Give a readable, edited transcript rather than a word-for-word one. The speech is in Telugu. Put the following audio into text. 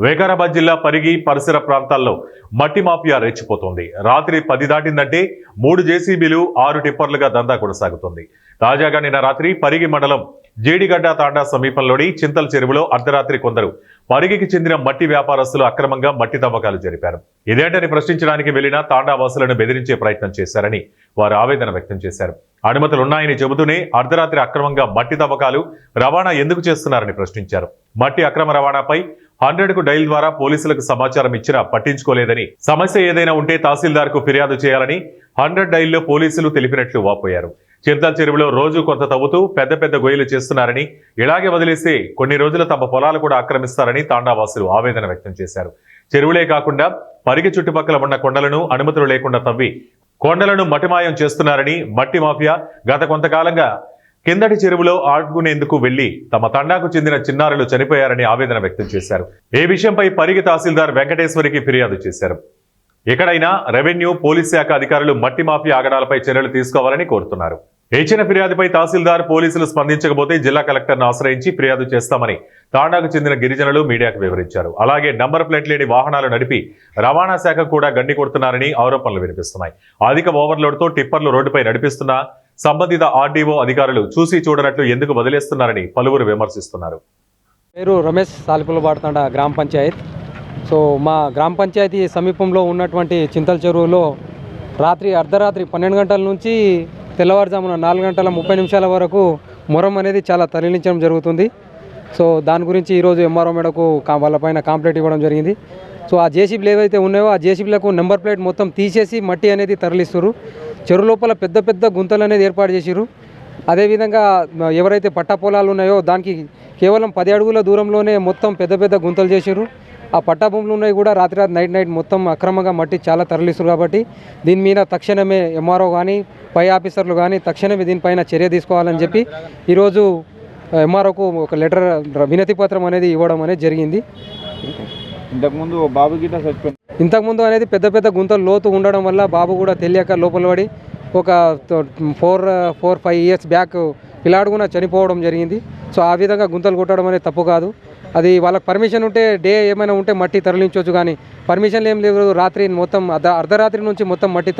వికారాబాద్ జిల్లా పరిగి పరిసర ప్రాంతాల్లో మట్టి మాఫియా రెచ్చిపోతోంది. రాత్రి 10 దాటిందంటే 3 జేసీబీలు 6 టిప్పర్లుగా దందా కొనసాగుతుంది. తాజాగా నిన్న రాత్రి పరిగి మండలం జేడిగడ్డ తాండా సమీపంలోని చింతల చెరువులో అర్ధరాత్రి కొందరు పరిగికి చెందిన మట్టి వ్యాపారస్తులు అక్రమంగా మట్టి తవ్వకాలు జరిపారు. ఇదేంటని ప్రశ్నించడానికి వెళ్లిన తాండా వాసులను బెదిరించే ప్రయత్నం చేశారని వారు ఆవేదన వ్యక్తం చేశారు. అనుమతులున్నాయని చెబుతూనే అర్ధరాత్రి అక్రమంగా మట్టి తవ్వకాలు రవాణా ఎందుకు చేస్తున్నారని ప్రశ్నించారు. మట్టి అక్రమ రవాణాపై 100కు డైల్ ద్వారా పోలీసులకు సమాచారం ఇచ్చినా పట్టించుకోలేదని, సమస్య ఏదైనా ఉంటే తహసీల్దార్కు ఫిర్యాదు చేయాలని 100 డైల్లో పోలీసులు తెలిపినట్లు వాపోయారు. చింతల చెరువులో రోజు కొంత తవ్వుతూ పెద్ద పెద్ద గొయ్యలు చేస్తున్నారని, ఇలాగే వదిలేస్తే కొన్ని రోజులు తమ పొలాలు కూడా ఆక్రమిస్తారని తాండావాసులు ఆవేదన వ్యక్తం చేశారు. చెరువులే కాకుండా పరిగి చుట్టుపక్కల ఉన్న కొండలను అనుమతులు లేకుండా తవ్వి కొండలను మటిమాయం చేస్తున్నారని, మట్టి మాఫియా గత కొంతకాలంగా కిందటి చెరువులో ఆడుకునేందుకు వెళ్లి తమ తండాకు చెందిన చిన్నారులు చనిపోయారని ఆవేదన వ్యక్తం చేశారు. ఈ విషయంపై పరిగి తహసీల్దార్ వెంకటేశ్వరికి ఫిర్యాదు చేశారు. ఎక్కడైనా రెవెన్యూ, పోలీస్ శాఖ అధికారులు మట్టి మాఫియా ఆగడాలపై చర్యలు తీసుకోవాలని కోరుతున్నారు. ఇచ్చిన ఫిర్యాదుపై తహసీల్దార్, పోలీసులు స్పందించకపోతే జిల్లా కలెక్టర్ను ఆశ్రయించి ఫిర్యాదు చేస్తామని తాండాకు చెందిన గిరిజనులు మీడియాకు వివరించారు. అలాగే నంబర్ ప్లేట్ లేని వాహనాలు నడిపి రవాణా శాఖ కూడా గండి కొడుతున్నారని ఆరోపణలు వినిపిస్తున్నాయి. అధిక ఓవర్లోడ్తో టిప్పర్లు రోడ్డుపై నడిపిస్తున్నా సంబంధిత ఆర్డీఓ అధికారులు చూసి చూడనట్లు ఎందుకు వదిలేస్తున్నారని పలువురు విమర్శిస్తున్నారు. పేరు రమేష్, సాలిపులబాడుతండ గ్రామ పంచాయత్. సో మా గ్రామ పంచాయతీ సమీపంలో ఉన్నటువంటి చింతల చెరువులో అర్ధరాత్రి 12 గంటల నుంచి తెల్లవారుజామున 4 గంటల 30 నిమిషాల వరకు మొరం అనేది చాలా తరలించడం జరుగుతుంది. సో దాని గురించి ఈరోజు ఎంఆర్ఓ మేడకు వాళ్ళపైన కంప్లైంట్ ఇవ్వడం జరిగింది. సో ఆ జేసీబీలు ఏవైతే ఉన్నాయో ఆ జేసీబీలకు నెంబర్ ప్లేట్ మొత్తం తీసేసి మట్టి అనేది తరలిస్తారు. చెరువు లోపల పెద్ద పెద్ద గుంతలు అనేది ఏర్పాటు చేసిరు. అదేవిధంగా ఎవరైతే పట్టా పొలాలు ఉన్నాయో దానికి కేవలం 10 అడుగుల దూరంలోనే మొత్తం పెద్ద పెద్ద గుంతలు చేసిరు. ఆ పట్టా భూములు ఉన్నాయి కూడా రాత్రి నైట్ మొత్తం అక్రమంగా మట్టి చాలా తరలిస్తారు. కాబట్టి దీని మీద తక్షణమే ఎంఆర్ఓ కానీ పై ఆఫీసర్లు కానీ తక్షణమే దీనిపైన చర్య తీసుకోవాలని చెప్పి ఈరోజు ఎంఆర్ఓకు ఒక లెటర్, వినతి పత్రం అనేది ఇవ్వడం అనేది జరిగింది. ఇంతకుముందు అనేది పెద్ద పెద్ద గుంతలు లోతు ఉండడం వల్ల బాబు కూడా తెలియక లోపల పడి ఒక 4-5 ఇయర్స్ బ్యాక్ పిల్లాడు కూడా చనిపోవడం జరిగింది. సో ఆ విధంగా గుంతలు కొట్టడం అనేది తప్పు కాదు. అది వాళ్ళకి పర్మిషన్ ఉంటే ఏమైనా ఉంటే మట్టి తరలించవచ్చు, కానీ పర్మిషన్లు ఏం లేవు. రాత్రి మొత్తం అర్ధరాత్రి నుంచి మొత్తం మట్టి